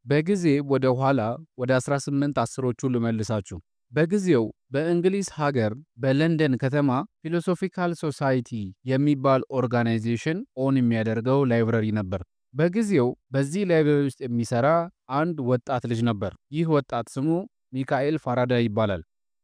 በጊዜ ወደ ኋላ ወደ 1810ዎቹ ልመልሳችሁ። በጊዜው በእንግሊዝ ሀገር በለንደን ከተማ ፊሎሶፊካል ሶሳይቲ የሚባል ኦርጋናይዜሽን ኦን የሚያደርገው ላይብረሪ ነበር። በጊዜው በዚህ ላይብረሪ ውስጥ የሚሰራ አንድ ወጣት ልጅ ነበር። ይህ ወጣት ስሙ ሚካኤል ፋራዳይ ይባላል።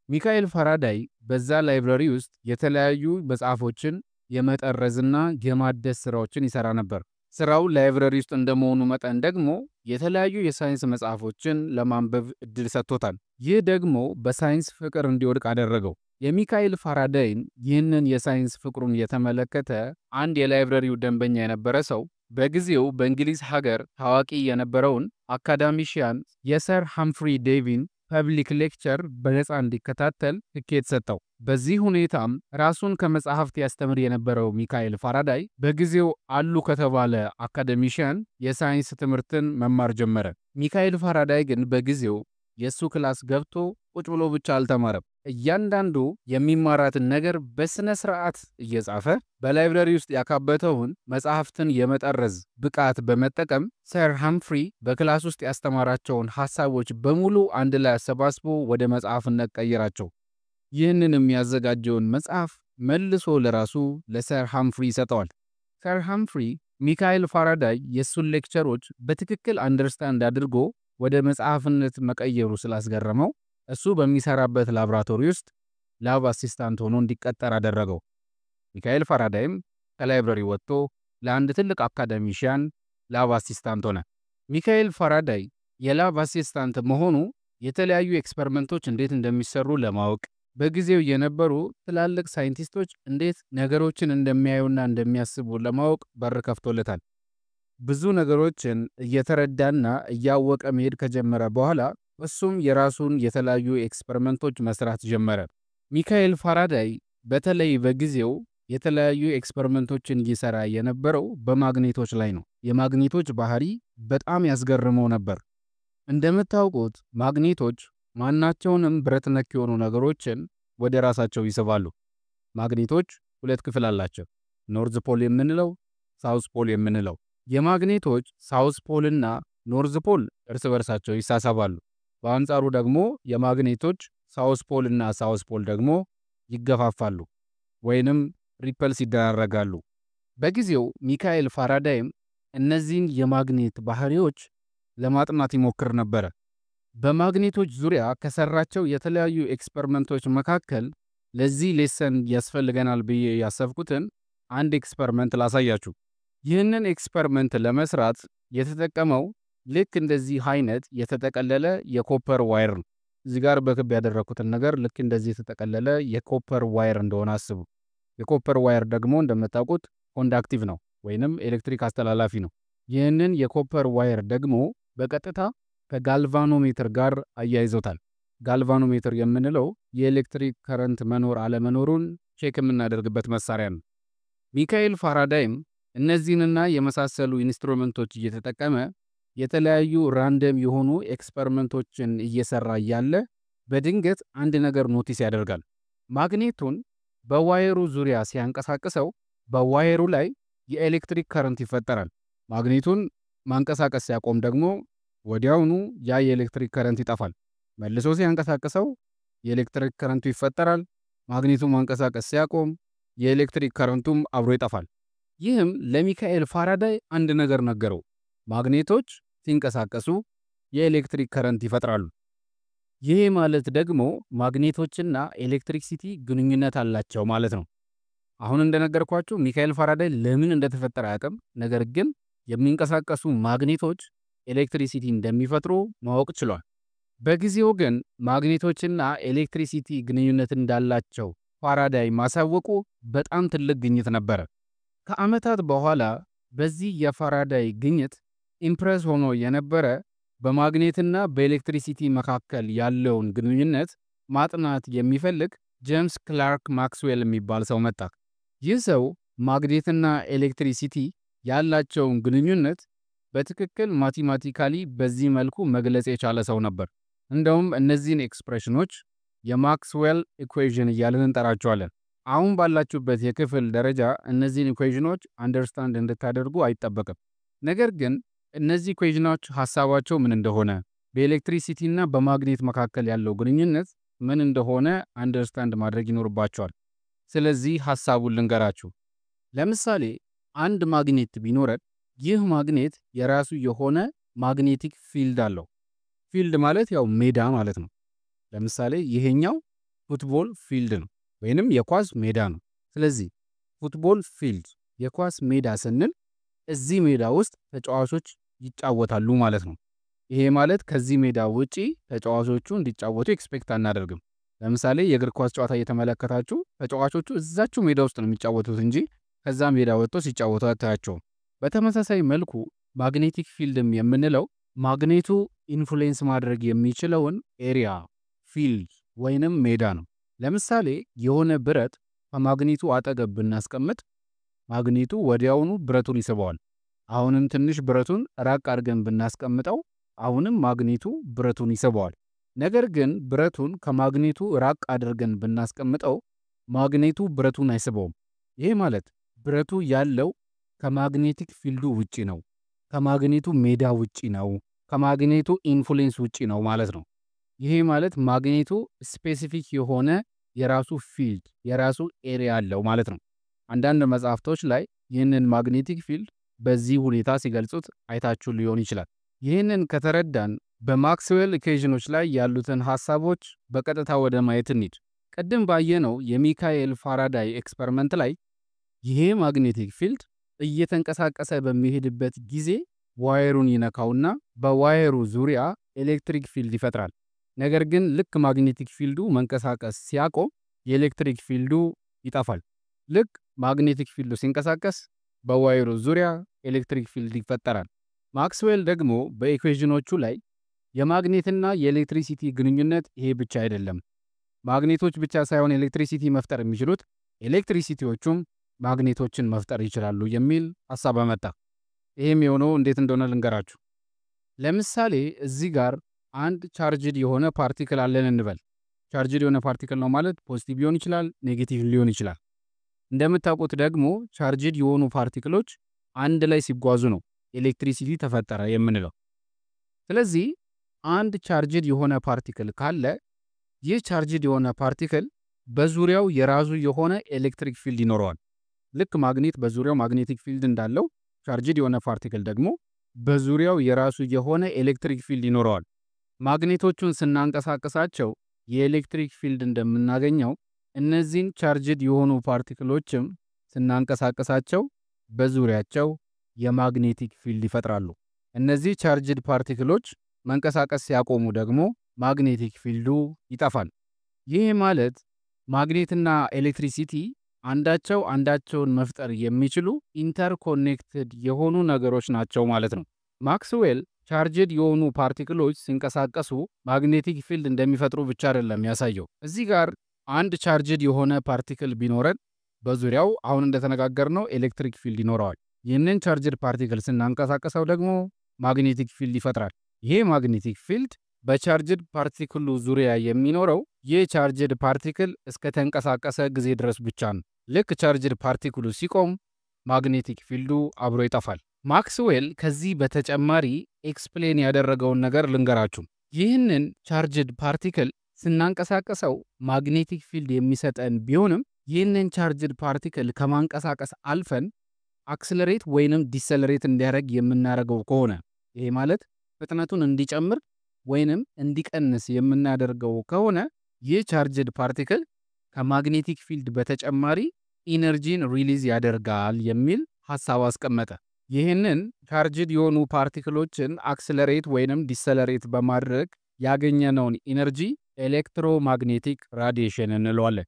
ሚካኤል ፋራዳይ በዛ ላይብረሪ ውስጥ የተለያዩ መጽሐፎችን የመጠረዝና የማደስ ስራዎችን ይሰራ ነበር። ስራው ላይብረሪ ውስጥ እንደመሆኑ መጠን ደግሞ የተለያዩ የሳይንስ መጽሐፎችን ለማንበብ እድል ሰጥቶታል። ይህ ደግሞ በሳይንስ ፍቅር እንዲወድቅ አደረገው። የሚካኤል ፋራዳይን ይህንን የሳይንስ ፍቅሩን የተመለከተ አንድ የላይብረሪው ደንበኛ የነበረ ሰው በጊዜው በእንግሊዝ ሀገር ታዋቂ የነበረውን አካዳሚሽያን የሰር ሃምፍሪ ዴቪን ፐብሊክ ሌክቸር በነፃ እንዲከታተል ትኬት ሰጠው። በዚህ ሁኔታም ራሱን ከመጽሐፍት ያስተምር የነበረው ሚካኤል ፋራዳይ በጊዜው አሉ ከተባለ አካዳሚሽያን የሳይንስ ትምህርትን መማር ጀመረ። ሚካኤል ፋራዳይ ግን በጊዜው የሱ ክላስ ገብቶ ቁጭ ብሎ ብቻ አልተማረም። እያንዳንዱ የሚማራትን ነገር በስነ ስርዓት እየጻፈ በላይብረሪ ውስጥ ያካበተውን መጽሐፍትን የመጠረዝ ብቃት በመጠቀም ሰር ሃምፍሪ በክላስ ውስጥ ያስተማራቸውን ሐሳቦች በሙሉ አንድ ላይ አሰባስቦ ወደ መጽሐፍነት ቀየራቸው። ይህንን የሚያዘጋጀውን መጽሐፍ መልሶ ለራሱ ለሰር ሃምፍሪ ይሰጠዋል። ሰር ሃምፍሪ ሚካኤል ፋራዳይ የሱን ሌክቸሮች በትክክል አንደርስታንድ አድርጎ ወደ መጽሐፍነት መቀየሩ ስላስገረመው እሱ በሚሰራበት ላብራቶሪ ውስጥ ላብ አሲስታንት ሆኖ እንዲቀጠር አደረገው። ሚካኤል ፋራዳይም ከላይብረሪ ወጥቶ ለአንድ ትልቅ አካዳሚሽያን ላብ አሲስታንት ሆነ። ሚካኤል ፋራዳይ የላብ አሲስታንት መሆኑ የተለያዩ ኤክስፐሪመንቶች እንዴት እንደሚሰሩ ለማወቅ በጊዜው የነበሩ ትላልቅ ሳይንቲስቶች እንዴት ነገሮችን እንደሚያዩና እንደሚያስቡ ለማወቅ በር ከፍቶለታል። ብዙ ነገሮችን እየተረዳና እያወቀ መሄድ ከጀመረ በኋላ እሱም የራሱን የተለያዩ ኤክስፐሪመንቶች መስራት ጀመረ። ሚካኤል ፋራዳይ በተለይ በጊዜው የተለያዩ ኤክስፐሪመንቶችን እየሰራ የነበረው በማግኔቶች ላይ ነው። የማግኔቶች ባህሪ በጣም ያስገርመው ነበር። እንደምታውቁት ማግኔቶች ማናቸውንም ብረት ነክ የሆኑ ነገሮችን ወደ ራሳቸው ይስባሉ። ማግኔቶች ሁለት ክፍል አላቸው፣ ኖርዝ ፖል የምንለው፣ ሳውዝ ፖል የምንለው። የማግኔቶች ሳውዝ ፖል እና ኖርዝ ፖል እርስ በርሳቸው ይሳሳባሉ። በአንጻሩ ደግሞ የማግኔቶች ሳውዝ ፖል እና ሳውዝ ፖል ደግሞ ይገፋፋሉ ወይንም ሪፐልስ ይደራረጋሉ። በጊዜው ሚካኤል ፋራዳይም እነዚህን የማግኔት ባህሪዎች ለማጥናት ይሞክር ነበር። በማግኔቶች ዙሪያ ከሰራቸው የተለያዩ ኤክስፐሪመንቶች መካከል ለዚህ ሌሰን ያስፈልገናል ብዬ ያሰብኩትን አንድ ኤክስፐሪመንት ላሳያችሁ። ይህንን ኤክስፐሪመንት ለመስራት የተጠቀመው ልክ እንደዚህ አይነት የተጠቀለለ የኮፐር ዋየር ነው። እዚህ ጋር በክብ ያደረኩትን ነገር ልክ እንደዚህ የተጠቀለለ የኮፐር ዋየር እንደሆነ አስቡ። የኮፐር ዋየር ደግሞ እንደምታውቁት ኮንዳክቲቭ ነው ወይንም ኤሌክትሪክ አስተላላፊ ነው። ይህንን የኮፐር ዋየር ደግሞ በቀጥታ ከጋልቫኖሜትር ጋር አያይዘውታል። ጋልቫኖሜትር የምንለው የኤሌክትሪክ ከረንት መኖር አለመኖሩን ቼክ የምናደርግበት መሳሪያ ነው። ሚካኤል ፋራዳይም እነዚህንና የመሳሰሉ ኢንስትሩመንቶች እየተጠቀመ የተለያዩ ራንደም የሆኑ ኤክስፐሪመንቶችን እየሰራ ያለ በድንገት አንድ ነገር ኖቲስ ያደርጋል። ማግኔቱን በዋየሩ ዙሪያ ሲያንቀሳቅሰው በዋየሩ ላይ የኤሌክትሪክ ከረንት ይፈጠራል። ማግኔቱን ማንቀሳቀስ ሲያቆም ደግሞ ወዲያውኑ ያ የኤሌክትሪክ ከረንት ይጠፋል። መልሶ ሲያንቀሳቅሰው የኤሌክትሪክ ከረንቱ ይፈጠራል። ማግኔቱን ማንቀሳቀስ ሲያቆም የኤሌክትሪክ ከረንቱም አብሮ ይጠፋል። ይህም ለሚካኤል ፋራዳይ አንድ ነገር ነገረው። ማግኔቶች ሲንቀሳቀሱ የኤሌክትሪክ ከረንት ይፈጥራሉ። ይህ ማለት ደግሞ ማግኔቶችና ኤሌክትሪክሲቲ ግንኙነት አላቸው ማለት ነው። አሁን እንደነገርኳችሁ ሚካኤል ፋራዳይ ለምን እንደተፈጠረ አያውቅም። ነገር ግን የሚንቀሳቀሱ ማግኔቶች ኤሌክትሪሲቲ እንደሚፈጥሩ ማወቅ ችሏል። በጊዜው ግን ማግኔቶችና ኤሌክትሪሲቲ ግንኙነት እንዳላቸው ፋራዳይ ማሳወቁ በጣም ትልቅ ግኝት ነበር። ከዓመታት በኋላ በዚህ የፋራዳይ ግኝት ኢምፕረስ ሆኖ የነበረ በማግኔትና በኤሌክትሪሲቲ መካከል ያለውን ግንኙነት ማጥናት የሚፈልግ ጄምስ ክላርክ ማክስዌል የሚባል ሰው መጣ። ይህ ሰው ማግኔትና ኤሌክትሪሲቲ ያላቸውን ግንኙነት በትክክል ማቴማቲካሊ በዚህ መልኩ መግለጽ የቻለ ሰው ነበር። እንደውም እነዚህን ኤክስፕሬሽኖች የማክስዌል ኢኩዌዥን እያልን እንጠራቸዋለን። አሁን ባላችሁበት የክፍል ደረጃ እነዚህን ኢኩዌዥኖች አንደርስታንድ እንድታደርጉ አይጠበቅም። ነገር ግን እነዚህ ኢኩዌዥኖች ሐሳባቸው ምን እንደሆነ፣ በኤሌክትሪሲቲ እና በማግኔት መካከል ያለው ግንኙነት ምን እንደሆነ አንደርስታንድ ማድረግ ይኖርባቸዋል። ስለዚህ ሐሳቡን ልንገራችሁ። ለምሳሌ አንድ ማግኔት ቢኖረን ይህ ማግኔት የራሱ የሆነ ማግኔቲክ ፊልድ አለው። ፊልድ ማለት ያው ሜዳ ማለት ነው። ለምሳሌ ይሄኛው ፉትቦል ፊልድ ነው ወይንም የኳስ ሜዳ ነው። ስለዚህ ፉትቦል ፊልድ የኳስ ሜዳ ስንል እዚህ ሜዳ ውስጥ ተጫዋቾች ይጫወታሉ ማለት ነው። ይሄ ማለት ከዚህ ሜዳ ውጪ ተጫዋቾቹ እንዲጫወቱ ኤክስፔክት አናደርግም። ለምሳሌ የእግር ኳስ ጨዋታ እየተመለከታችሁ ተጫዋቾቹ እዛችሁ ሜዳ ውስጥ ነው የሚጫወቱት እንጂ ከዛ ሜዳ ወጥቶ ሲጫወቱ አታያቸውም። በተመሳሳይ መልኩ ማግኔቲክ ፊልድም የምንለው ማግኔቱ ኢንፍሉዌንስ ማድረግ የሚችለውን ኤሪያ ፊልድ ወይንም ሜዳ ነው። ለምሳሌ የሆነ ብረት ከማግኔቱ አጠገብ ብናስቀምጥ ማግኔቱ ወዲያውኑ ብረቱን ይስበዋል። አሁንም ትንሽ ብረቱን ራቅ አድርገን ብናስቀምጠው አሁንም ማግኔቱ ብረቱን ይስበዋል። ነገር ግን ብረቱን ከማግኔቱ ራቅ አድርገን ብናስቀምጠው ማግኔቱ ብረቱን አይስበውም። ይሄ ማለት ብረቱ ያለው ከማግኔቲክ ፊልዱ ውጪ ነው፣ ከማግኔቱ ሜዳ ውጪ ነው፣ ከማግኔቱ ኢንፍሉዌንስ ውጪ ነው ማለት ነው። ይሄ ማለት ማግኔቱ ስፔሲፊክ የሆነ የራሱ ፊልድ የራሱ ኤሪያ አለው ማለት ነው። አንዳንድ መጽሐፍቶች ላይ ይህንን ማግኔቲክ ፊልድ በዚህ ሁኔታ ሲገልጹት አይታችሁ ሊሆን ይችላል። ይህንን ከተረዳን በማክስዌል ኢኩዌዥኖች ላይ ያሉትን ሐሳቦች በቀጥታ ወደ ማየት እንሂድ። ቀደም ባየነው የሚካኤል ፋራዳይ ኤክስፐሪመንት ላይ ይሄ ማግኔቲክ ፊልድ እየተንቀሳቀሰ በሚሄድበት ጊዜ ዋየሩን ይነካውና በዋየሩ ዙሪያ ኤሌክትሪክ ፊልድ ይፈጥራል። ነገር ግን ልክ ማግኔቲክ ፊልዱ መንቀሳቀስ ሲያቆም የኤሌክትሪክ ፊልዱ ይጠፋል። ልክ ማግኔቲክ ፊልዱ ሲንቀሳቀስ በዋየሩ ዙሪያ ኤሌክትሪክ ፊልድ ይፈጠራል። ማክስዌል ደግሞ በኢኩዌዥኖቹ ላይ የማግኔትና የኤሌክትሪሲቲ ግንኙነት ይሄ ብቻ አይደለም፣ ማግኔቶች ብቻ ሳይሆን ኤሌክትሪሲቲ መፍጠር የሚችሉት ኤሌክትሪሲቲዎቹም ማግኔቶችን መፍጠር ይችላሉ የሚል ሐሳብ አመጣ። ይሄም የሆነው እንዴት እንደሆነ ልንገራችሁ። ለምሳሌ እዚህ ጋር አንድ ቻርጅድ የሆነ ፓርቲክል አለን እንበል። ቻርጅድ የሆነ ፓርቲክል ነው ማለት ፖዚቲቭ ሊሆን ይችላል፣ ኔጌቲቭ ሊሆን ይችላል። እንደምታውቁት ደግሞ ቻርጅድ የሆኑ ፓርቲክሎች አንድ ላይ ሲጓዙ ነው ኤሌክትሪሲቲ ተፈጠረ የምንለው። ስለዚህ አንድ ቻርጅድ የሆነ ፓርቲክል ካለ ይህ ቻርጅድ የሆነ ፓርቲክል በዙሪያው የራሱ የሆነ ኤሌክትሪክ ፊልድ ይኖረዋል። ልክ ማግኔት በዙሪያው ማግኔቲክ ፊልድ እንዳለው ቻርጅድ የሆነ ፓርቲክል ደግሞ በዙሪያው የራሱ የሆነ ኤሌክትሪክ ፊልድ ይኖረዋል። ማግኔቶቹን ስናንቀሳቀሳቸው የኤሌክትሪክ ፊልድ እንደምናገኘው እነዚህን ቻርጅድ የሆኑ ፓርቲክሎችም ስናንቀሳቀሳቸው በዙሪያቸው የማግኔቲክ ፊልድ ይፈጥራሉ። እነዚህ ቻርጅድ ፓርቲክሎች መንቀሳቀስ ሲያቆሙ ደግሞ ማግኔቲክ ፊልዱ ይጠፋል። ይህ ማለት ማግኔትና ኤሌክትሪሲቲ አንዳቸው አንዳቸውን መፍጠር የሚችሉ ኢንተርኮኔክትድ የሆኑ ነገሮች ናቸው ማለት ነው። ማክስዌል ቻርጅድ የሆኑ ፓርቲክሎች ሲንቀሳቀሱ ማግኔቲክ ፊልድ እንደሚፈጥሩ ብቻ አይደለም ያሳየው። እዚህ ጋር አንድ ቻርጅድ የሆነ ፓርቲክል ቢኖረን በዙሪያው አሁን እንደተነጋገርነው ኤሌክትሪክ ፊልድ ይኖረዋል። ይህንን ቻርጅድ ፓርቲክል ስናንቀሳቀሰው ደግሞ ማግኔቲክ ፊልድ ይፈጥራል። ይሄ ማግኔቲክ ፊልድ በቻርጅድ ፓርቲክሉ ዙሪያ የሚኖረው ይህ ቻርጅድ ፓርቲክል እስከ ተንቀሳቀሰ ጊዜ ድረስ ብቻ ነው። ልክ ቻርጅድ ፓርቲክሉ ሲቆም ማግኔቲክ ፊልዱ አብሮ ይጠፋል። ማክስዌል ከዚህ በተጨማሪ ኤክስፕሌን ያደረገውን ነገር ልንገራችሁ። ይህንን ቻርጅድ ፓርቲክል ስናንቀሳቀሰው ማግኔቲክ ፊልድ የሚሰጠን ቢሆንም ይህንን ቻርጅድ ፓርቲክል ከማንቀሳቀስ አልፈን አክስለሬት ወይንም ዲሰለሬት እንዲያደርግ የምናደርገው ከሆነ ይሄ ማለት ፍጥነቱን እንዲጨምር ወይንም እንዲቀንስ የምናደርገው ከሆነ ይህ ቻርጅድ ፓርቲክል ከማግኔቲክ ፊልድ በተጨማሪ ኢነርጂን ሪሊዝ ያደርጋል የሚል ሐሳብ አስቀመጠ። ይህንን ቻርጅድ የሆኑ ፓርቲክሎችን አክስለሬት ወይንም ዲሰለሬት በማድረግ ያገኘነውን ኢነርጂ ኤሌክትሮማግኔቲክ ራዲዬሽን እንለዋለን።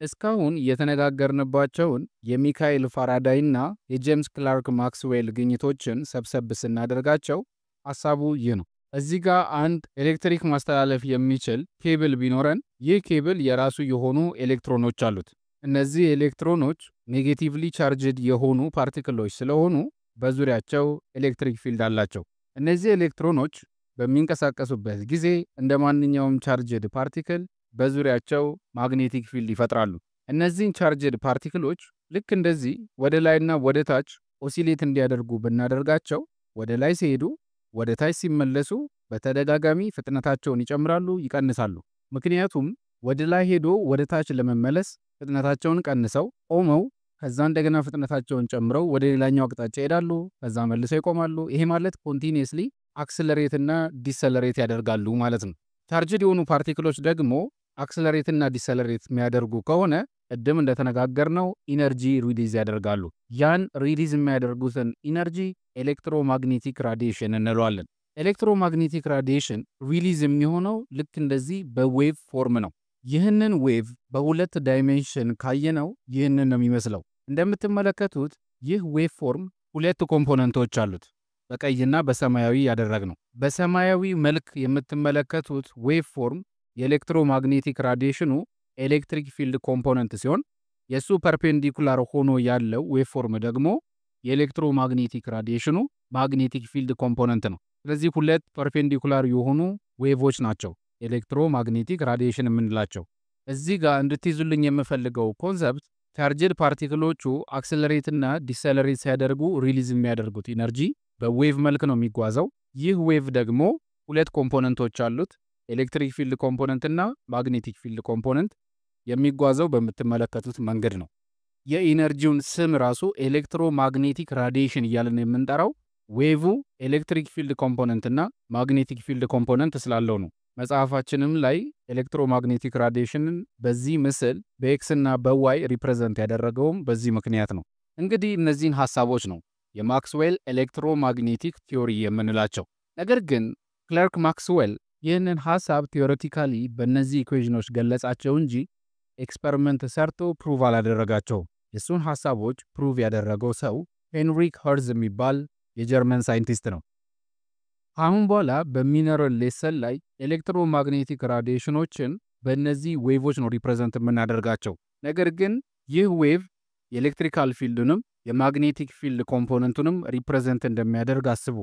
እስካሁን የተነጋገርንባቸውን የሚካኤል ፋራዳይና የጄምስ ክላርክ ማክስዌል ግኝቶችን ሰብሰብ ስናደርጋቸው ሐሳቡ ይህ ነው። እዚህ ጋር አንድ ኤሌክትሪክ ማስተላለፍ የሚችል ኬብል ቢኖረን ይህ ኬብል የራሱ የሆኑ ኤሌክትሮኖች አሉት። እነዚህ ኤሌክትሮኖች ኔጌቲቭሊ ቻርጅድ የሆኑ ፓርቲክሎች ስለሆኑ በዙሪያቸው ኤሌክትሪክ ፊልድ አላቸው። እነዚህ ኤሌክትሮኖች በሚንቀሳቀሱበት ጊዜ እንደ ማንኛውም ቻርጅድ ፓርቲክል በዙሪያቸው ማግኔቲክ ፊልድ ይፈጥራሉ። እነዚህን ቻርጅድ ፓርቲክሎች ልክ እንደዚህ ወደ ላይና ወደ ታች ኦሲሌት እንዲያደርጉ ብናደርጋቸው ወደ ላይ ሲሄዱ፣ ወደ ታች ሲመለሱ በተደጋጋሚ ፍጥነታቸውን ይጨምራሉ፣ ይቀንሳሉ። ምክንያቱም ወደ ላይ ሄዶ ወደ ታች ለመመለስ ፍጥነታቸውን ቀንሰው ቆመው ከዛ እንደገና ፍጥነታቸውን ጨምረው ወደ ሌላኛው አቅጣጫ ይሄዳሉ፣ ከዛ መልሰው ይቆማሉ። ይሄ ማለት ኮንቲኒየስሊ አክሰለሬት እና ዲሰለሬት ያደርጋሉ ማለት ነው። ቻርጅድ የሆኑ ፓርቲክሎች ደግሞ አክሰለሬት እና ዲሰለሬት የሚያደርጉ ከሆነ ቅድም እንደተነጋገርነው ኢነርጂ ሪሊዝ ያደርጋሉ። ያን ሪሊዝ የሚያደርጉትን ኢነርጂ ኤሌክትሮማግኔቲክ ራዲዬሽን እንለዋለን። ኤሌክትሮማግኔቲክ ራዲዬሽን ሪሊዝ የሚሆነው ልክ እንደዚህ በዌቭ ፎርም ነው። ይህንን ዌቭ በሁለት ዳይሜንሽን ካየነው ይህንን ነው የሚመስለው። እንደምትመለከቱት ይህ ዌቭ ፎርም ሁለት ኮምፖነንቶች አሉት፣ በቀይና በሰማያዊ ያደረግነው። በሰማያዊ መልክ የምትመለከቱት ዌቭ ፎርም የኤሌክትሮማግኔቲክ ራዲዬሽኑ ኤሌክትሪክ ፊልድ ኮምፖነንት ሲሆን የሱ ፐርፔንዲኩላር ሆኖ ያለው ዌቭ ፎርም ደግሞ የኤሌክትሮማግኔቲክ ራዲዬሽኑ ማግኔቲክ ፊልድ ኮምፖነንት ነው። ስለዚህ ሁለት ፐርፔንዲኩላር የሆኑ ዌቮች ናቸው ኤሌክትሮማግኔቲክ ራዲዬሽን የምንላቸው። እዚህ ጋር እንድትይዙልኝ የምፈልገው ኮንሰፕት ቻርጅድ ፓርቲክሎቹ አክሰለሬት እና ዲሰለሬት ሲያደርጉ ሪሊዝ የሚያደርጉት ኢነርጂ በዌቭ መልክ ነው የሚጓዘው። ይህ ዌቭ ደግሞ ሁለት ኮምፖነንቶች አሉት፣ ኤሌክትሪክ ፊልድ ኮምፖነንት እና ማግኔቲክ ፊልድ ኮምፖነንት። የሚጓዘው በምትመለከቱት መንገድ ነው። የኢነርጂውን ስም ራሱ ኤሌክትሮማግኔቲክ ራዲዬሽን እያለን የምንጠራው ዌቭ ኤሌክትሪክ ፊልድ ኮምፖነንት እና ማግኔቲክ ፊልድ ኮምፖነንት ስላለው ነው። መጽሐፋችንም ላይ ኤሌክትሮማግኔቲክ ራዲዬሽንን በዚህ ምስል በኤክስ እና በዋይ ሪፕሬዘንት ያደረገውም በዚህ ምክንያት ነው። እንግዲህ እነዚህን ሐሳቦች ነው የማክስዌል ኤሌክትሮማግኔቲክ ቲዮሪ የምንላቸው። ነገር ግን ክለርክ ማክስዌል ይህንን ሐሳብ ቲዮሬቲካሊ በእነዚህ ኢኩዌሽኖች ገለጻቸው እንጂ ኤክስፐሪመንት ሰርቶ ፕሩቭ አላደረጋቸውም። የሱን ሐሳቦች ፕሩቭ ያደረገው ሰው ሄንሪክ ኸርዝ የሚባል የጀርመን ሳይንቲስት ነው። አሁን በኋላ በሚነራል ሌሰን ላይ ኤሌክትሮማግኔቲክ ራዲዬሽኖችን በእነዚህ ዌቮች ነው ሪፕሬዘንት የምናደርጋቸው። ነገር ግን ይህ ዌቭ የኤሌክትሪካል ፊልዱንም የማግኔቲክ ፊልድ ኮምፖነንቱንም ሪፕሬዘንት እንደሚያደርግ አስቡ።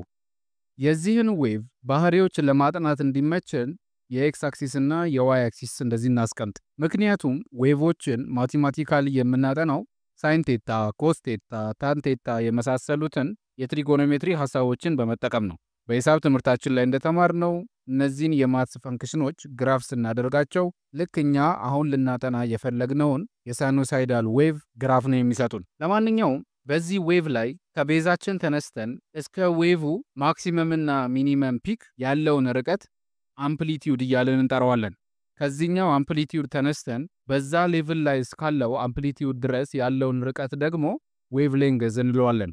የዚህን ዌቭ ባህሪዎች ለማጥናት እንዲመችን የኤክስ አክሲስ እና የዋይ አክሲስ እንደዚህ እናስቀምጥ። ምክንያቱም ዌቮችን ማቴማቲካሊ የምናጠናው ሳይን ቴታ፣ ኮስ ቴታ፣ ታን ቴታ የመሳሰሉትን የትሪጎኖሜትሪ ሐሳቦችን በመጠቀም ነው። በሂሳብ ትምህርታችን ላይ እንደተማርነው እነዚህን የማትስ ፈንክሽኖች ግራፍ ስናደርጋቸው ልክ እኛ አሁን ልናጠና የፈለግነውን የሳይኖሳይዳል ዌቭ ግራፍ ነው የሚሰጡን። ለማንኛውም በዚህ ዌቭ ላይ ከቤዛችን ተነስተን እስከ ዌቭ ማክሲመም እና ሚኒመም ፒክ ያለውን ርቀት አምፕሊቲዩድ እያለን እንጠራዋለን። ከዚህኛው አምፕሊቲዩድ ተነስተን በዛ ሌቭል ላይ እስካለው አምፕሊቲዩድ ድረስ ያለውን ርቀት ደግሞ ዌቭ ሌንግዝ እንለዋለን።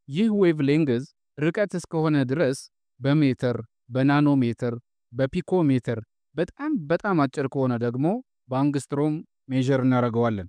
ይህ ዌቭ ሌንግዝ ርቀት እስከሆነ ድረስ በሜትር፣ በናኖሜትር፣ በፒኮሜትር፣ በጣም አጭር ከሆነ ደግሞ በአንግስትሮም ሜዥር እናደርገዋለን።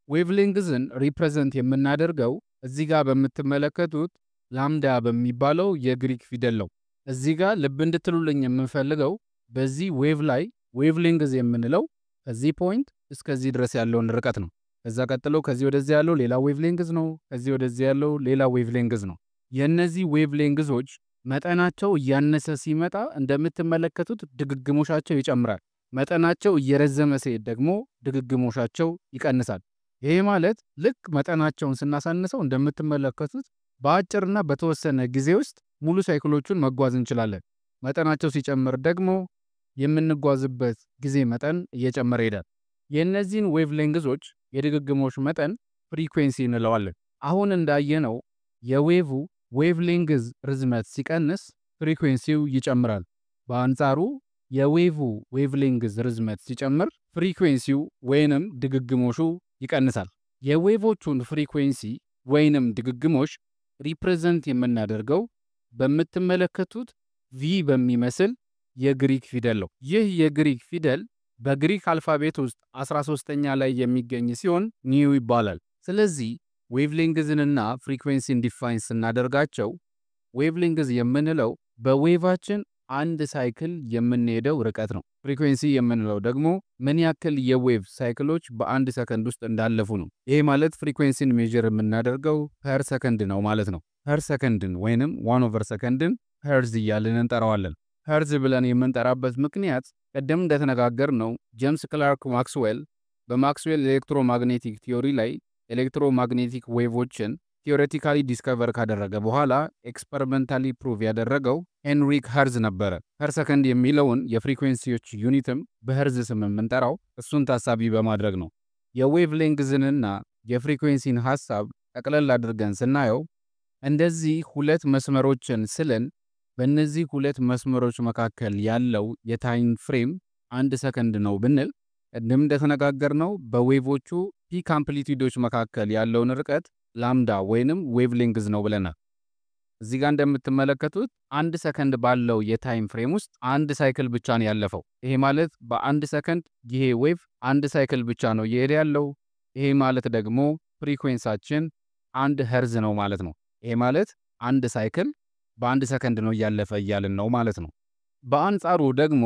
ዌቭ ሌንግዝን ሪፕሬዘንት የምናደርገው እዚህ ጋር በምትመለከቱት ላምዳ በሚባለው የግሪክ ፊደል ነው። እዚህ ጋር ልብ እንድትሉልኝ የምንፈልገው በዚህ ዌቭ ላይ ዌቭ ሌንግዝ የምንለው ከዚህ ፖይንት እስከዚህ ድረስ ያለውን ርቀት ነው። ከዛ ቀጥሎ ከዚህ ወደዚህ ያለው ሌላ ዌቭ ሌንግዝ ነው። ከዚህ ወደዚህ ያለው ሌላ ዌቭ ሌንግዝ ነው። የእነዚህ ዌቭ ሌንግዞች መጠናቸው እያነሰ ሲመጣ እንደምትመለከቱት ድግግሞሻቸው ይጨምራል። መጠናቸው እየረዘመ ሲሄድ ደግሞ ድግግሞሻቸው ይቀንሳል። ይሄ ማለት ልክ መጠናቸውን ስናሳንሰው እንደምትመለከቱት በአጭርና በተወሰነ ጊዜ ውስጥ ሙሉ ሳይክሎቹን መጓዝ እንችላለን። መጠናቸው ሲጨምር ደግሞ የምንጓዝበት ጊዜ መጠን እየጨመረ ይሄዳል። የእነዚህን ዌቭ ሌንግዞች የድግግሞሽ መጠን ፍሪኩዌንሲ እንለዋለን። አሁን እንዳየነው የዌቭ ዌቭ ሌንግዝ ርዝመት ሲቀንስ ፍሪኩዌንሲው ይጨምራል። በአንጻሩ የዌቭ ዌቭ ሌንግዝ ርዝመት ሲጨምር ፍሪኩዌንሲው ወይንም ድግግሞሹ ይቀንሳል። የዌቮቹን ፍሪኩዌንሲ ወይንም ድግግሞሽ ሪፕሬዘንት የምናደርገው በምትመለከቱት ቪ በሚመስል የግሪክ ፊደል ነው። ይህ የግሪክ ፊደል በግሪክ አልፋቤት ውስጥ 13ኛ ላይ የሚገኝ ሲሆን ኒው ይባላል። ስለዚህ ዌቭ ሌንግዝንና ፍሪኩዌንሲን ዲፋይን ስናደርጋቸው ዌቭ ሌንግዝ የምንለው በዌቫችን አንድ ሳይክል የምንሄደው ርቀት ነው። ፍሪኩዌንሲ የምንለው ደግሞ ምን ያክል የዌቭ ሳይክሎች በአንድ ሰከንድ ውስጥ እንዳለፉ ነው። ይሄ ማለት ፍሪኩዌንሲን ሜጀር የምናደርገው ፐር ሰከንድ ነው ማለት ነው። ፐር ሰከንድን ወይንም 1/ሰከንድን ሄርዝ እያልን እንጠራዋለን። ሄርዝ ብለን የምንጠራበት ምክንያት ቀደም እንደተነጋገርነው ጄምስ ክላርክ ማክስዌል በማክስዌል ኤሌክትሮማግኔቲክ ቲዮሪ ላይ ኤሌክትሮማግኔቲክ ዌቮችን ቲዮሬቲካሊ ዲስከቨር ካደረገ በኋላ ኤክስፐሪመንታሊ ፕሩቭ ያደረገው ሄንሪክ ሄርዝ ነበረ። ፐር ሰከንድ የሚለውን የፍሪኩዌንሲዎች ዩኒትም በሄርዝ ስም የምንጠራው እሱን ታሳቢ በማድረግ ነው። የዌቭ ሌንግዝንና የፍሪኩዌንሲን ሐሳብ ጠቅለል አድርገን ስናየው እንደዚህ ሁለት መስመሮችን ስለን በእነዚህ ሁለት መስመሮች መካከል ያለው የታይም ፍሬም 1 ሰከንድ ነው ብንል ቅድም እንደተነጋገርነው በዌቮቹ ፒክ አምፕሊቲዩዶች መካከል ያለውን ርቀት ላምዳ ወይንም ዌቭ ሌንግዝ ነው ብለናል። እዚህ ጋር እንደምትመለከቱት 1 ሰከንድ ባለው የታይም ፍሬም ውስጥ አንድ ሳይክል ብቻ ነው ያለፈው። ይሄ ማለት በአንድ ሰከንድ ይሄ ዌቭ አንድ ሳይክል ብቻ ነው እየሄደ ያለው። ይሄ ማለት ደግሞ ፍሪኩዌንሳችን 1 ሄርዝ ነው ማለት ነው። ይሄ ማለት አንድ ሳይክል በአንድ ሰከንድ ነው እያለፈ እያልን ነው ማለት ነው። በአንጻሩ ደግሞ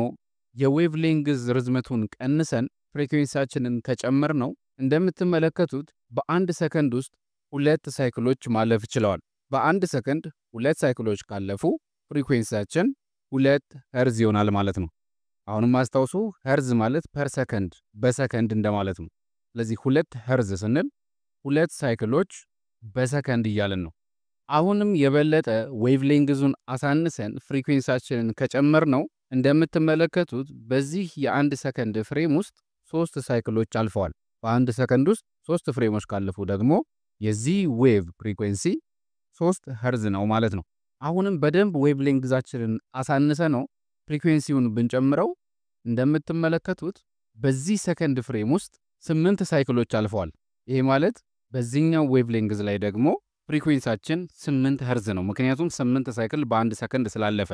የዌቭ ሌንግዝ ርዝመቱን ቀንሰን ፍሪኩዌንሳችንን ከጨመር ነው እንደምትመለከቱት በአንድ ሰከንድ ውስጥ 2 ሳይክሎች ማለፍ ችለዋል። በአንድ ሰከንድ 2 ሳይክሎች ካለፉ ፍሪኩዌንሳችን 2 ሄርዝ ይሆናል ማለት ነው። አሁንም አስታውሱ ሄርዝ ማለት ፐር ሰከንድ በሰከንድ እንደማለት ነው። ስለዚህ 2 ሄርዝ ስንል 2 ሳይክሎች በሰከንድ እያልን ነው። አሁንም የበለጠ ዌቭ ሌንግዙን አሳንሰን ፍሪኩዌንሳችንን ከጨመር ነው እንደምትመለከቱት በዚህ የአንድ ሰከንድ ፍሬም ውስጥ 3 ሳይክሎች አልፈዋል። በአንድ ሰከንድ ውስጥ 3 ፍሬሞች ካለፉ ደግሞ የዚህ ዌቭ ፍሪኩዌንሲ 3 ሄርዝ ነው ማለት ነው። አሁንም በደንብ ዌቭ ሌንግዛችንን አሳንሰ ነው ፍሪኩዌንሲውን ብንጨምረው እንደምትመለከቱት በዚህ ሰከንድ ፍሬም ውስጥ 8 ሳይክሎች አልፈዋል። ይሄ ማለት በዚህኛው ዌቭ ሌንግዝ ላይ ደግሞ ፍሪኩዌንሳችን 8 ሄርዝ ነው፣ ምክንያቱም 8 ሳይክል በአንድ ሰከንድ ስላለፈ።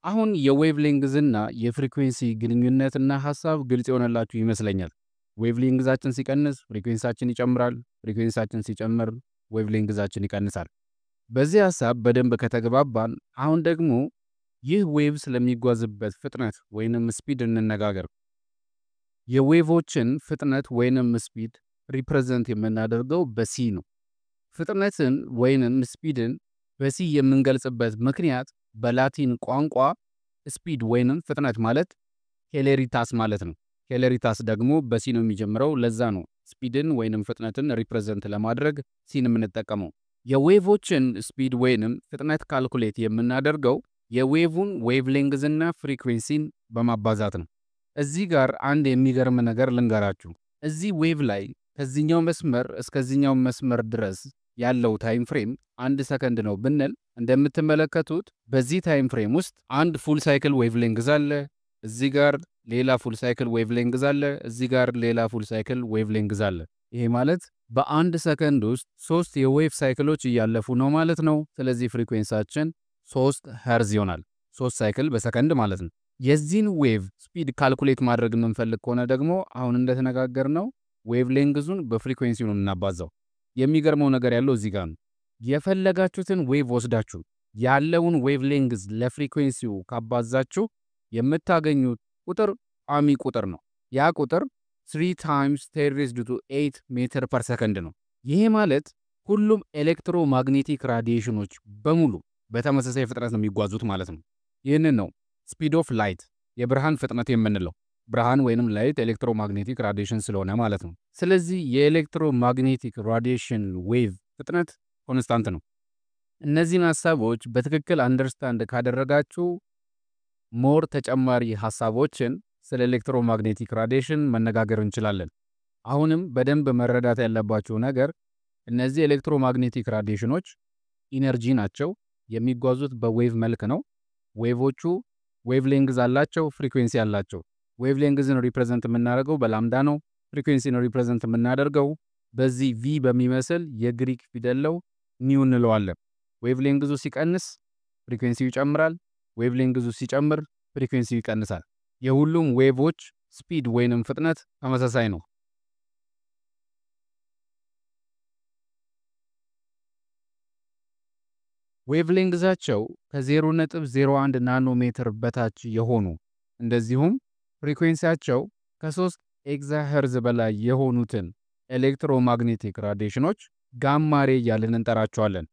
አሁን የዌቭ ሌንግዝና የፍሪኩዌንሲ ግንኙነትና ሐሳብ ግልጽ የሆነላችሁ ይመስለኛል። ዌቭ ሌንግዛችን ሲቀንስ ፍሪኩዌንሳችን ይጨምራል፣ ፍሪኩዌንሳችን ሲጨምር ዌቭ ሌንግዛችን ይቀንሳል። በዚህ ሐሳብ በደንብ ከተግባባን አሁን ደግሞ ይህ ዌቭ ስለሚጓዝበት ፍጥነት ወይንም ስፒድ እንነጋገር። የዌቮችን ፍጥነት ወይንም ስፒድ ሪፕሬዘንት የምናደርገው በሲ ነው። ፍጥነትን ወይንም ስፒድን በሲ የምንገልጽበት ምክንያት በላቲን ቋንቋ ስፒድ ወይንም ፍጥነት ማለት ኬሌሪታስ ማለት ነው። ኬሌሪታስ ደግሞ በሲ ነው የሚጀምረው። ለዛ ነው ስፒድን ወይንም ፍጥነትን ሪፕሬዘንት ለማድረግ ሲን የምንጠቀመው። የዌቮችን ስፒድ ወይንም ፍጥነት ካልኩሌት የምናደርገው የዌቭን ዌቭ ሌንግዝና ፍሪኩዌንሲን በማባዛት ነው። እዚህ ጋር አንድ የሚገርም ነገር ልንገራችሁ። እዚህ ዌቭ ላይ ከዚህኛው መስመር እስከዚህኛው መስመር ድረስ ያለው ታይም ፍሬም 1 ሰከንድ ነው ብንል እንደምትመለከቱት በዚህ ታይም ፍሬም ውስጥ አንድ ፉል ሳይክል ዌቭ ሌንግዝ አለ። እዚህ ጋር ሌላ ፉል ሳይክል ዌቭ ሌንግዝ አለ። እዚህ ጋር ሌላ ፉል ሳይክል ዌቭ ሌንግዝ አለ። ይሄ ማለት በአንድ ሰከንድ ውስጥ 3 የዌቭ ሳይክሎች እያለፉ ነው ማለት ነው። ስለዚህ ፍሪኩዌንሳችን 3 ሄርዝ ይሆናል። 3 ሳይክል በሰከንድ ማለት ነው። የዚህን ዌቭ ስፒድ ካልኩሌት ማድረግ የምንፈልግ ከሆነ ደግሞ አሁን እንደተነጋገርነው ዌቭ ሌንግዙን በፍሪኩዌንሲው ነው የምናባዛው። የሚገርመው ነገር ያለው እዚህ ጋር ነው። የፈለጋችሁትን ዌቭ ወስዳችሁ ያለውን ዌቭ ሌንግዝ ለፍሪኩዌንሲው ካባዛችሁ የምታገኙት ቁጥር ቋሚ ቁጥር ነው። ያ ቁጥር 3 times 10⁸ ሜትር ፐር ሰከንድ ነው። ይሄ ማለት ሁሉም ኤሌክትሮማግኔቲክ ራዲዬሽኖች በሙሉ በተመሳሳይ ፍጥነት ነው የሚጓዙት ማለት ነው። ይህንን ነው ስፒድ ኦፍ ላይት የብርሃን ፍጥነት የምንለው። ብርሃን ወይንም ላይት ኤሌክትሮማግኔቲክ ራዲዬሽን ስለሆነ ማለት ነው። ስለዚህ የኤሌክትሮማግኔቲክ ራዲዬሽን ዌቭ ፍጥነት ኮንስታንት ነው። እነዚህን ሐሳቦች በትክክል አንደርስታንድ ካደረጋችሁ ሞር ተጨማሪ ሐሳቦችን ስለ ኤሌክትሮማግኔቲክ ራዲዬሽን መነጋገር እንችላለን። አሁንም በደንብ መረዳት ያለባችሁ ነገር እነዚህ ኤሌክትሮማግኔቲክ ራዲዬሽኖች ኢነርጂ ናቸው። የሚጓዙት በዌቭ መልክ ነው። ዌቮቹ ዌቭ ሌንግዝ አላቸው፣ ፍሪኩዌንሲ አላቸው። ዌቭ ሌንግዝን ሪፕሬዘንት የምናደርገው በላምዳ ነው። ፍሪኩዌንሲን ሪፕሬዘንት የምናደርገው በዚህ ቪ በሚመስል የግሪክ ፊደል ነው ኒው እንለዋለን። ዌቭ ሌንግዙ ሲቀንስ ፍሪኩዌንሲው ይጨምራል። ዌቭ ሌንግዙ ሲጨምር ፍሪኩዌንሲው ይቀንሳል። የሁሉም ዌቮች ስፒድ ወይንም ፍጥነት ተመሳሳይ ነው። ዌቭ ሌንግዛቸው ከ0.01 ናኖሜትር በታች የሆኑ እንደዚሁም ፍሪኩዌንሲያቸው ከ3 ኤግዛሄርዝ በላይ የሆኑትን ኤሌክትሮማግኔቲክ ራዲዬሽኖች ጋማ ሬይ እያልን እንጠራቸዋለን።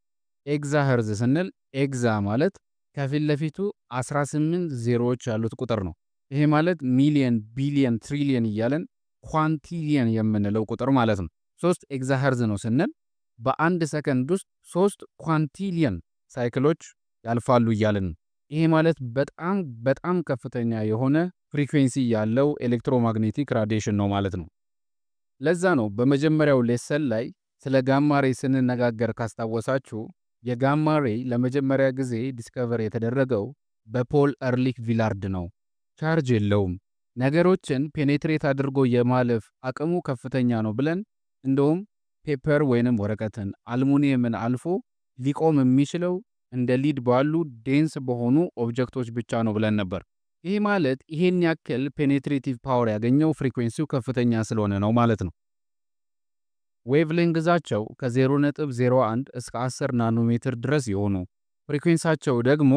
ኤግዛሄርዝ ስንል ኤግዛ ማለት ከፊት ለፊቱ 18 ዜሮዎች ያሉት ቁጥር ነው። ይሄ ማለት ሚሊየን፣ ቢሊየን፣ ትሪሊየን እያለን ኳንቲሊየን የምንለው ቁጥር ማለት ነው። 3 ኤግዛሄርዝ ነው ስንል በአንድ ሰከንድ ውስጥ 3 ኳንቲሊየን ሳይክሎች ያልፋሉ እያልን ነው። ይሄ ማለት በጣም ከፍተኛ የሆነ ፍሪኩዌንሲ ያለው ኤሌክትሮማግኔቲክ ራዲዬሽን ነው ማለት ነው። ለዛ ነው በመጀመሪያው ሌሰን ላይ ስለ ጋማ ሬይ ስንነጋገር ካስታወሳችሁ የጋማ ሬይ ለመጀመሪያ ጊዜ ዲስከቨር የተደረገው በፖል ኤርሊክ ቪላርድ ነው። ቻርጅ የለውም፣ ነገሮችን ፔኔትሬት አድርጎ የማለፍ አቅሙ ከፍተኛ ነው ብለን እንደውም ፔፐር ወይንም ወረቀትን፣ አልሙኒየምን አልፎ ሊቆም የሚችለው እንደ ሊድ ባሉ ዴንስ በሆኑ ኦብጀክቶች ብቻ ነው ብለን ነበር። ይህ ማለት ይሄን ያክል ፔኔትሬቲቭ ፓወር ያገኘው ፍሪኩዌንሲው ከፍተኛ ስለሆነ ነው ማለት ነው። ዌቭሌንግዛቸው ከ0.01 እስከ 10 ናኖሜትር ድረስ የሆኑ ፍሪኩዌንሳቸው ደግሞ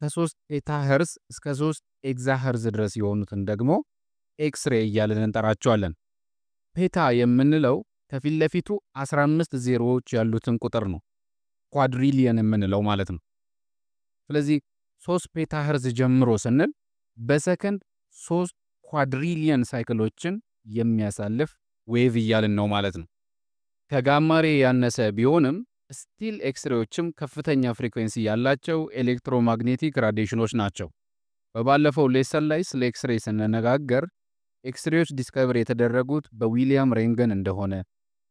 ከ3 ፔታሄርዝ እስከ 3 ኤግዛሄርዝ ድረስ የሆኑትን ደግሞ ኤክስሬይ እያልን እንጠራቸዋለን። ፔታ የምንለው ከፊት ለፊቱ 15 ዜሮዎች ያሉትን ቁጥር ነው፣ ኳድሪሊየን የምንለው ማለት ነው። ስለዚህ 3 ፔታሄርዝ ጀምሮ ስንል በሰከንድ 3 ኳድሪሊየን ሳይክሎችን የሚያሳልፍ ዌቭ እያልን ነው ማለት ነው። ከጋማ ሬይ ያነሰ ቢሆንም ስቲል ኤክስሬዎችም ከፍተኛ ፍሪኩዌንሲ ያላቸው ኤሌክትሮማግኔቲክ ራዲዬሽኖች ናቸው። በባለፈው ሌሰን ላይ ስለ ኤክስሬይ ስንነጋገር ኤክስሬዎች ዲስከቨር የተደረጉት በዊሊያም ሬንገን እንደሆነ፣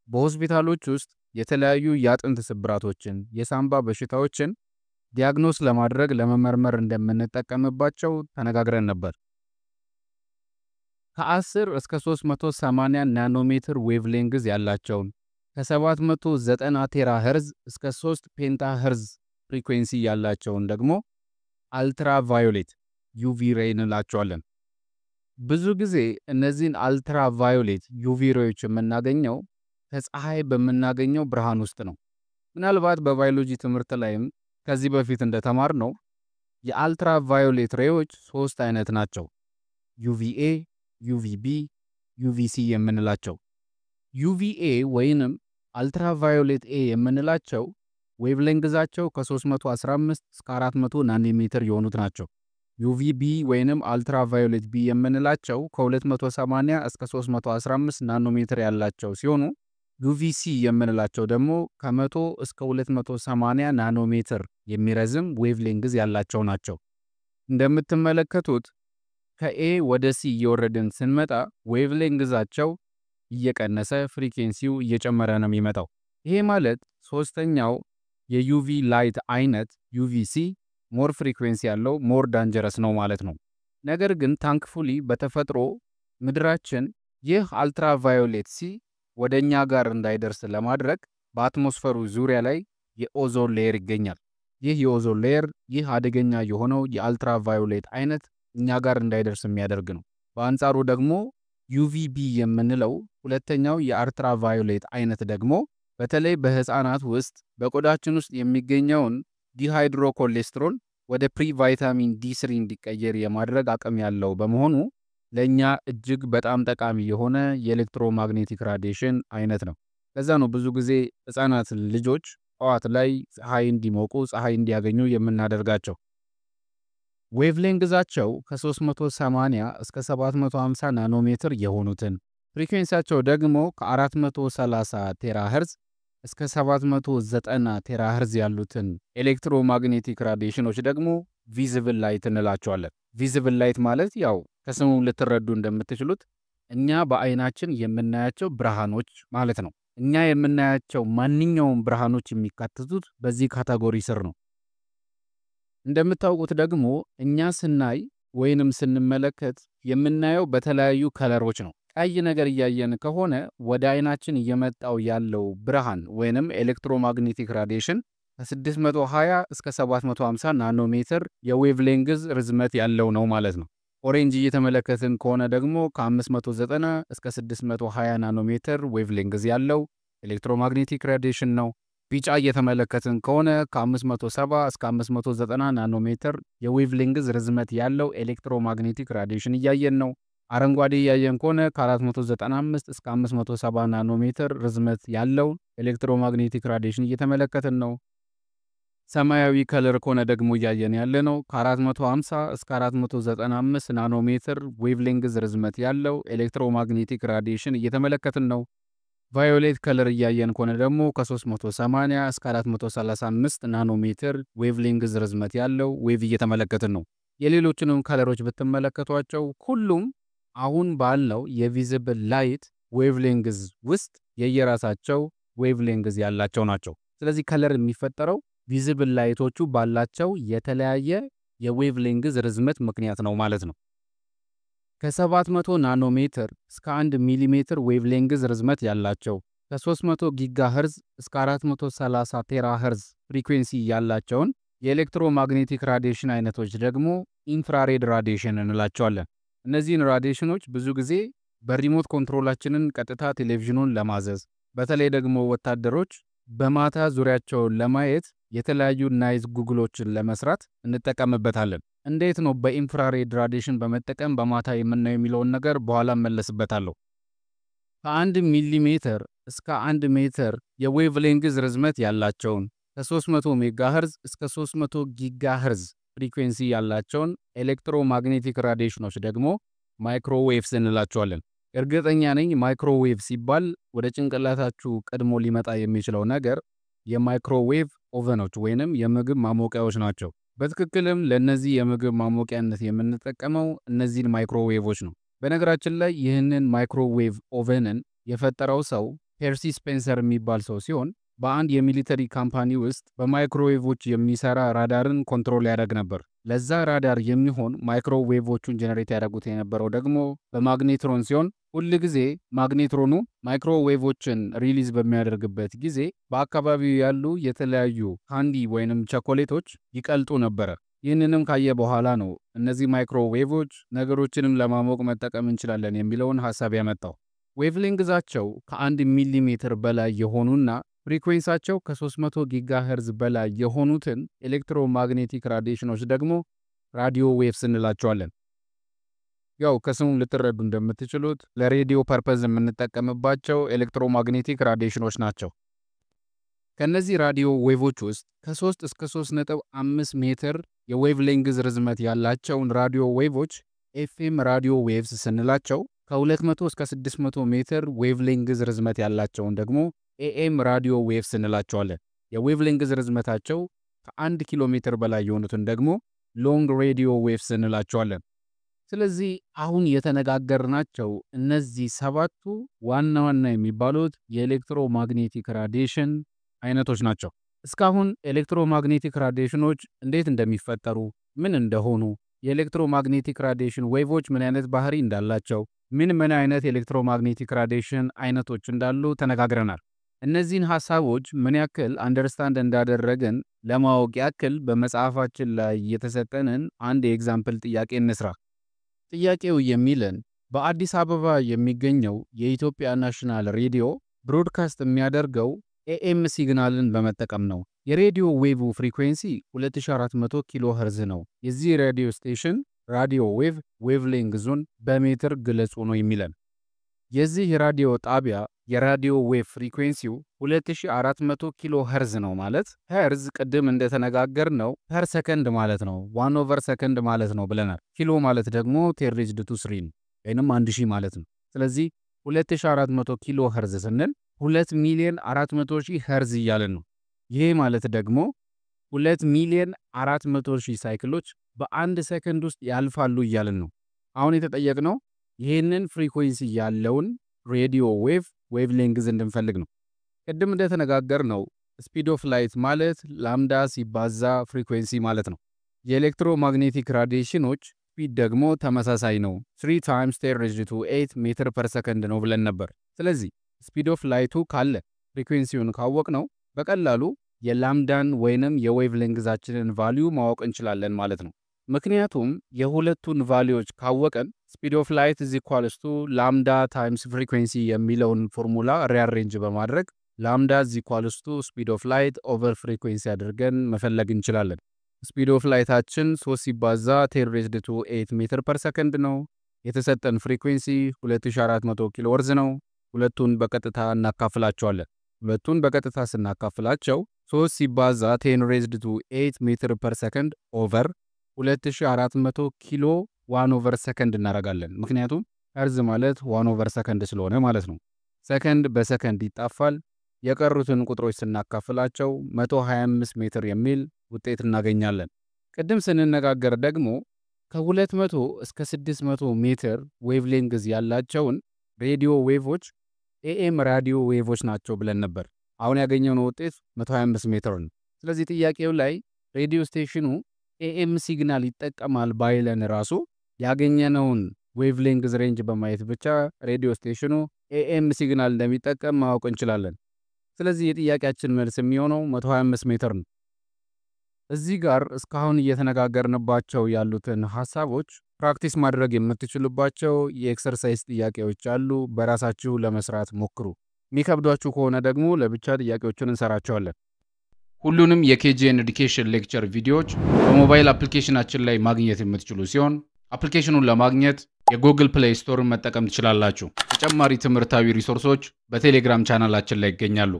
በሆስፒታሎች ውስጥ የተለያዩ የአጥንት ስብራቶችን፣ የሳምባ በሽታዎችን ዲያግኖስ ለማድረግ ለመመርመር እንደምንጠቀምባቸው ተነጋግረን ነበር። ከ10 እስከ 380 ናኖሜትር ዌቭሌንግዝ ያላቸውን ከ790 ቴራሄርዝ እስከ 3 ፔንታሄርዝ ፍሪኩዌንሲ ያላቸውን ደግሞ አልትራቫዮሌት ዩቪ ሬይ እንላቸዋለን። ብዙ ጊዜ እነዚህን አልትራቫዮሌት ዩቪ ሬዮች የምናገኘው ከፀሐይ በምናገኘው ብርሃን ውስጥ ነው። ምናልባት በባዮሎጂ ትምህርት ላይም ከዚህ በፊት እንደተማርነው የአልትራቫዮሌት ሬዮች 3 አይነት ናቸው። ዩቪኤ፣ ዩቪቢ፣ ዩቪሲ የምንላቸው። ዩቪኤ ወይንም አልትራቫዮሌት ኤ የምንላቸው ዌቭሌንግዛቸው ከ315 እስከ 400 ናኖሜትር የሆኑት ናቸው። ዩቪቢ ወይንም አልትራቫዮሌት ቢ የምንላቸው ከ280 እስከ 315 ናኖሜትር ያላቸው ሲሆኑ ዩቪሲ የምንላቸው ደግሞ ከ100 እስከ 280 ናኖሜትር የሚረዝም ዌቭሌንግዝ ያላቸው ናቸው። እንደምትመለከቱት ከኤ ወደ ሲ እየወረድን ስንመጣ ዌቭሌንግዛቸው እየቀነሰ ፍሪኩዌንሲው እየጨመረ ነው የሚመጣው። ይሄ ማለት ሶስተኛው የዩቪ ላይት አይነት ዩቪሲ ሞር ፍሪኩዌንሲ ያለው ሞር ዳንጀረስ ነው ማለት ነው። ነገር ግን ታንክፉሊ በተፈጥሮ ምድራችን ይህ አልትራቫዮሌት ሲ ወደኛ ጋር እንዳይደርስ ለማድረግ በአትሞስፈሩ ዙሪያ ላይ የኦዞን ሌየር ይገኛል። ይህ የኦዞን ሌየር ይህ አደገኛ የሆነው የአልትራቫዮሌት አይነት እኛ ጋር እንዳይደርስ የሚያደርግ ነው። በአንጻሩ ደግሞ ዩቪቢ የምንለው ሁለተኛው የአልትራቫዮሌት አይነት ደግሞ በተለይ በህፃናት ውስጥ በቆዳችን ውስጥ የሚገኘውን ዲሃይድሮኮሌስትሮል ወደ ፕሪቫይታሚን ዲ3 እንዲቀየር የማድረግ አቅም ያለው በመሆኑ ለኛ እጅግ በጣም ጠቃሚ የሆነ የኤሌክትሮማግኔቲክ ራዲዬሽን አይነት ነው። ለዛ ነው ብዙ ጊዜ ህፃናት ልጆች ጠዋት ላይ ፀሐይ እንዲሞቁ ፀሐይ እንዲያገኙ የምናደርጋቸው። ዌቭሌንግዛቸው ከ380 እስከ 750 ናኖሜትር የሆኑትን ፍሪኩዌንሲያቸው ደግሞ ከ430 ቴራሄርዝ እስከ 790 ቴራሄርዝ ያሉትን ኤሌክትሮማግኔቲክ ራዲዬሽኖች ደግሞ ቪዚብል ላይት እንላቸዋለን። ቪዚብል ላይት ማለት ያው ከስሙ ልትረዱ እንደምትችሉት እኛ በአይናችን የምናያቸው ብርሃኖች ማለት ነው። እኛ የምናያቸው ማንኛውም ብርሃኖች የሚካተቱት በዚህ ካቴጎሪ ስር ነው። እንደምታውቁት ደግሞ እኛ ስናይ ወይንም ስንመለከት የምናየው በተለያዩ ከለሮች ነው። ቀይ ነገር እያየን ከሆነ ወደ አይናችን እየመጣው ያለው ብርሃን ወይንም ኤሌክትሮማግኔቲክ ራዲዬሽን ከ620 እስከ 750 ናኖሜትር የዌቭሌንግዝ ርዝመት ያለው ነው ማለት ነው። ኦሬንጅ እየተመለከትን ከሆነ ደግሞ ከ590 እስከ 620 ናኖሜትር ዌቭሌንግዝ ያለው ኤሌክትሮማግኔቲክ ራዲዬሽን ነው። ቢጫ እየተመለከትን ከሆነ ከ570 እስከ 590 ናኖሜትር የዌቭሌንግዝ ርዝመት ያለው ኤሌክትሮማግኔቲክ ራዲዬሽን እያየን ነው። አረንጓዴ እያየን ከሆነ ከ495 እስከ 570 ናኖሜትር ርዝመት ያለው ኤሌክትሮማግኔቲክ ራዲዬሽን እየተመለከትን ነው። ሰማያዊ ከለር ከሆነ ደግሞ እያየን ያለነው ከ450 እስከ 495 ናኖሜትር ዌቭሌንግዝ ርዝመት ያለው ኤሌክትሮማግኔቲክ ራዲዬሽን እየተመለከትን ነው። ቫዮሌት ከለር እያየን ከሆነ ደግሞ ከ380 እስከ 435 ናኖሜትር ዌቭሌንግዝ ርዝመት ያለው ዌቭ እየተመለከትን ነው። የሌሎችንም ከለሮች ብትመለከቷቸው ሁሉም አሁን ባለው የቪዚብል ላይት ዌቭሌንግዝ ውስጥ የየራሳቸው ዌቭሌንግዝ ያላቸው ናቸው። ስለዚህ ከለር የሚፈጠረው ቪዚብል ላይቶቹ ባላቸው የተለያየ የዌቭሌንግዝ ርዝመት ምክንያት ነው ማለት ነው። ከ700 ናኖሜትር እስከ 1 ሚሊሜትር ዌቭሌንግዝ ርዝመት ያላቸው ከ300 ጊጋሄርዝ እስከ 430 ቴራሄርዝ ፍሪኩዌንሲ ያላቸውን የኤሌክትሮማግኔቲክ ራዲዬሽን አይነቶች ደግሞ ኢንፍራሬድ ራዲዬሽን እንላቸዋለን። እነዚህን ራዲዬሽኖች ብዙ ጊዜ በሪሞት ኮንትሮላችንን ቀጥታ ቴሌቪዥኑን ለማዘዝ በተለይ ደግሞ ወታደሮች በማታ ዙሪያቸውን ለማየት የተለያዩ ናይት ጉግሎችን ለመስራት እንጠቀምበታለን። እንዴት ነው በኢንፍራሬድ ራዲዬሽን በመጠቀም በማታ የምናየው የሚለውን ነገር በኋላ መለስበታለሁ። ከ1 ሚሊሜትር እስከ 1 ሜትር የዌቭሌንግዝ ርዝመት ያላቸውን ከ300 ሜጋሄርዝ እስከ 300 ጊጋሄርዝ ፍሪኩዌንሲ ያላቸውን ኤሌክትሮማግኔቲክ ራዲዬሽኖች ደግሞ ማይክሮዌቭስ እንላቸዋለን። እርግጠኛ ነኝ ማይክሮዌቭ ሲባል ወደ ጭንቅላታችሁ ቀድሞ ሊመጣ የሚችለው ነገር የማይክሮዌቭ ኦቨኖች ወይንም የምግብ ማሞቂያዎች ናቸው። በትክክልም ለነዚህ የምግብ ማሞቂያነት የምንጠቀመው እነዚህን ማይክሮዌቮች ነው። በነገራችን ላይ ይህንን ማይክሮዌቭ ኦቨንን የፈጠረው ሰው ፐርሲ ስፔንሰር የሚባል ሰው ሲሆን በአንድ የሚሊተሪ ካምፓኒ ውስጥ በማይክሮዌቮች የሚሰራ ራዳርን ኮንትሮል ያደርግ ነበር። ለዛ ራዳር የሚሆን ማይክሮዌቮቹን ጀነሬት ያደርጉት የነበረው ደግሞ በማግኔትሮን ሲሆን ሁል ጊዜ ማግኔትሮኑ ማይክሮዌቮችን ሪሊዝ በሚያደርግበት ጊዜ በአካባቢው ያሉ የተለያዩ ካንዲ ወይንም ቸኮሌቶች ይቀልጡ ነበር። ይህንንም ካየ በኋላ ነው እነዚህ ማይክሮዌቮች ነገሮችንም ለማሞቅ መጠቀም እንችላለን የሚለውን ሐሳብ ያመጣው። ዌቭሌንግዛቸው ከ1 ሚሊሜትር በላይ የሆኑና ፍሪኩዌንሳቸው ከ300 ጊጋሄርዝ በላይ የሆኑትን ኤሌክትሮማግኔቲክ ራዲዬሽኖች ደግሞ ራዲዮ ዌቭስ እንላቸዋለን። ያው ከስሙ ልትረዱ እንደምትችሉት ለሬዲዮ ፐርፐዝ የምንጠቀምባቸው ኤሌክትሮማግኔቲክ ራዲዬሽኖች ናቸው። ከነዚህ ራዲዮ ዌቮች ውስጥ ከ3 እስከ 3.5 ሜትር የዌቭሌንግዝ ርዝመት ያላቸውን ራዲዮ ዌቮች ኤፍኤም ራዲዮ ዌቭስ ስንላቸው ከ200 እስከ 600 ሜትር ዌቭሌንግዝ ርዝመት ያላቸውን ደግሞ ኤኤም ራዲዮ ዌቭስ እንላቸዋለን። የዌቭሌንግዝ ርዝመታቸው ከ1 ኪሎ ሜትር በላይ የሆኑትን ደግሞ ሎንግ ሬዲዮ ዌቭስ እንላቸዋለን። ስለዚህ አሁን የተነጋገርናቸው እነዚህ ሰባቱ ዋና ዋና የሚባሉት የኤሌክትሮማግኔቲክ ራዲዬሽን አይነቶች ናቸው። እስካሁን ኤሌክትሮማግኔቲክ ራዲዬሽኖች እንዴት እንደሚፈጠሩ፣ ምን እንደሆኑ፣ የኤሌክትሮማግኔቲክ ራዲዬሽን ዌቮች ምን አይነት ባህሪ እንዳላቸው፣ ምን አይነት ኤሌክትሮማግኔቲክ ራዲዬሽን አይነቶች እንዳሉ ተነጋግረናል። እነዚህን ሐሳቦች ምን ያክል አንደርስታንድ እንዳደረግን ለማወቅ ያክል በመጽሐፋችን ላይ የተሰጠንን አንድ የኤግዛምፕል ጥያቄ እንስራ። ጥያቄው የሚለን በአዲስ አበባ የሚገኘው የኢትዮጵያ ናሽናል ሬዲዮ ብሮድካስት የሚያደርገው ኤኤም ሲግናልን በመጠቀም ነው። የሬዲዮ ዌቭ ፍሪኩዌንሲ 2400 ኪሎ ሄርዝ ነው። የዚህ ሬዲዮ ስቴሽን ራዲዮ ዌቭ ዌቭሌንግዙን በሜትር ግለጹ ነው የሚለን። የዚህ የራዲዮ ጣቢያ የራዲዮ ዌቭ ፍሪኩዌንሲው 2400 ኪሎ ሄርዝ ነው ማለት ሄርዝ ቅድም እንደተነጋገር ነው ፐር ሰከንድ ማለት ነው 1/2 ሰከንድ ማለት ነው ብለናል። ኪሎ ማለት ደግሞ 10⁻³ ወይንም 1000 ማለት ነው። ስለዚህ 2400 ኪሎ ሄርዝ ስንል 2,400,000 ሄርዝ እያለን ነው። ይሄ ማለት ደግሞ 2,400,000 ሳይክሎች በአንድ ሰከንድ ውስጥ ያልፋሉ እያለን ነው። አሁን የተጠየቅነው ይህንን ፍሪኩዌንሲ ያለውን ሬዲዮ ዌቭ ዌቭሌንግዝ እንድንፈልግ ነው። ቅድም እንደተነጋገር ነው ስፒድ ኦፍ ላይት ማለት ላምዳ ሲባዛ ፍሪኩዌንሲ ማለት ነው። የኤሌክትሮማግኔቲክ ራዲዬሽኖች ስፒድ ደግሞ ተመሳሳይ ነው 3 times 10⁸ ሜትር ፐር ሰከንድ ነው ብለን ነበር። ስለዚህ ስፒድ ኦፍ ላይቱ ካለ ፍሪኩዌንሲውን ካወቅ ነው በቀላሉ የላምዳን ወይንም የዌቭሌንግዛችንን ቫልዩ ማወቅ እንችላለን ማለት ነው። ምክንያቱም የሁለቱን ቫልዩዎች ካወቀን ስፒድ ኦፍ ላይት = ላምዳ ታይምስ ፍሪኩዌንሲ የሚለውን ፎርሙላ ሪአሬንጅ በማድረግ ላምዳ = ስፒድ ኦፍ ላይት ኦቨር ፍሪኩዌንሲ አድርገን መፈለግ እንችላለን። ስፒድ ኦፍ ላይታችን 3 ሲባዛ 10⁸ ሜትር ፐር ሰከንድ ነው። የተሰጠን ፍሪኩዌንሲ 2400 ኪሎ ሄርዝ ነው። ሁለቱን በቀጥታ እናካፍላቸዋለን። ሁለቱን በቀጥታ ስናካፍላቸው 3 ሲባዛ 10 raised to 8 ሜትር ፐር ሰከንድ ኦቨር 2400 ኪሎ 1 ኦቨር ሰከንድ እናደርጋለን። ምክንያቱም ሄርዝ ማለት 1 ኦቨር ሰከንድ ስለሆነ ማለት ነው። ሰከንድ በሰከንድ ይጣፋል። የቀሩትን ቁጥሮች ስናካፍላቸው 125 ሜትር የሚል ውጤት እናገኛለን። ቅድም ስንነጋገር ደግሞ ከ200 እስከ 600 ሜትር ዌቭሌንግዝ ያላቸውን ሬዲዮ ዌቮች ኤኤም ራዲዮ ዌቮች ናቸው ብለን ነበር። አሁን ያገኘነው ውጤት 125 ሜትር ነው። ስለዚህ ጥያቄው ላይ ሬዲዮ ስቴሽኑ ኤኤም ሲግናል ይጠቀማል ባይለን ራሱ ያገኘነውን ዌቭሌንግዝ ሬንጅ በማየት ብቻ ሬዲዮ ስቴሽኑ ኤኤም ሲግናል እንደሚጠቀም ማወቅ እንችላለን። ስለዚህ የጥያቄያችን መልስ የሚሆነው 125 ሜትር ነው። እዚህ ጋር እስካሁን እየተነጋገርንባቸው ያሉትን ሐሳቦች ፕራክቲስ ማድረግ የምትችሉባቸው የኤክሰርሳይዝ ጥያቄዎች አሉ። በራሳችሁ ለመስራት ሞክሩ። የሚከብዷችሁ ከሆነ ደግሞ ለብቻ ጥያቄዎችን እንሰራቸዋለን። ሁሉንም የኬጂኤን ኤዱኬሽን ሌክቸር ቪዲዮዎች በሞባይል አፕሊኬሽናችን ላይ ማግኘት የምትችሉ ሲሆን አፕሊኬሽኑን ለማግኘት የጉግል ፕሌይ ስቶርን መጠቀም ትችላላችሁ። ተጨማሪ ትምህርታዊ ሪሶርሶች በቴሌግራም ቻናላችን ላይ ይገኛሉ።